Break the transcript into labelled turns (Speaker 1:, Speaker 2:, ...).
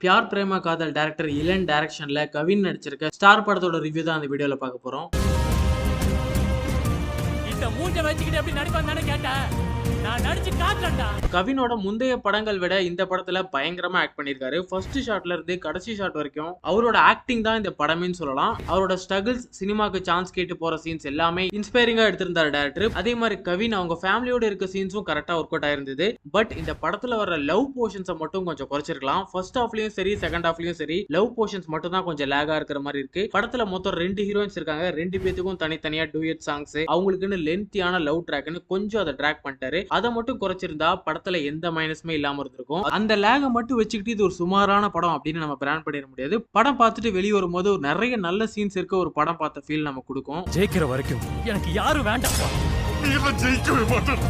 Speaker 1: பியார் பிரேமா காதல் டைரக்டர் இளன் டைரக்ஷன்ல கவின் நடிச்சிருக்க ஸ்டார் படத்தோட ரிவ்யூ தான் அந்த வீடியோல பார்க்க போறோம்.
Speaker 2: இந்த மூஞ்ச வச்சிக்கிட்டு எப்படி நடிப்பான்னு கேட்டேன். நான் நடிச்சு காட்டுறேன்டா.
Speaker 1: கவினோட முந்தைய படங்கள் விட இந்த படத்துல பயங்கரமா ஆக்ட் பண்ணிருக்காரு. ஃபர்ஸ்ட் ஷாட்ல இருந்து கடைசி ஷாட் வரைக்கும் அவரோட ஆக்டிங் தான் இந்த படமேன்னு சொல்லலாம். அவரோட ஸ்ட்ரகிள்ஸ், சினிமாக்கு சான்ஸ் கேட்டு போற சீன்ஸ் எல்லாமே இன்ஸ்பைரிங்கா எடுத்திருந்தாரு டைரக்டர். அதே மாதிரி கவின் அவங்க ஃபேமிலியோட இருக்க சீன்ஸும் கரெக்டா ஒர்க் அவுட் ஆயிருந்தது. பட் இந்த படத்துல வர லவ் போர்ஷன்ஸை மட்டும் கொஞ்சம் குறைச்சிருக்கலாம். ஃபர்ஸ்ட் ஹாஃப்லயும் சரி, செகண்ட் ஹாஃப்லயும் சரி, லவ் போர்ஷன்ஸ் மட்டும் தான் கொஞ்சம் லேகா இருக்கிற மாதிரி இருக்கு. படத்துல மொத்தம் 2 ஹீரோயின்ஸ் இருக்காங்க. 2 பேத்துக்கும் தனித்தனியா டூயட் சாங்ஸ், அவங்களுக்குன்னு லென்த்தியான லவ் ட்ராக்னு கொஞ்சம் அதை ட்ராக் பண்ணிட்டாரு. அதை மட்டும் குறைச்சிருந்தா படத்துல எந்த மைனஸுமே இல்லாம இருந்திருக்கும். அந்த லேக மட்டும் வச்சுக்கிட்டு இது ஒரு சுமாரான படம் அப்படின்னு நம்ம பிராண்ட் பண்ணிட முடியாது. படம் பார்த்துட்டு வெளியே வரும்போது நிறைய நல்ல சீன்ஸ் இருக்க ஒரு படம் பார்த்த ஃபீல் நம்ம கொடுக்கும்.
Speaker 2: ஜெயிக்கிற வரைக்கும் எனக்கு யாரும் வேண்டாம்.
Speaker 3: நீ ஜெயிக்கவே மாட்டேன்.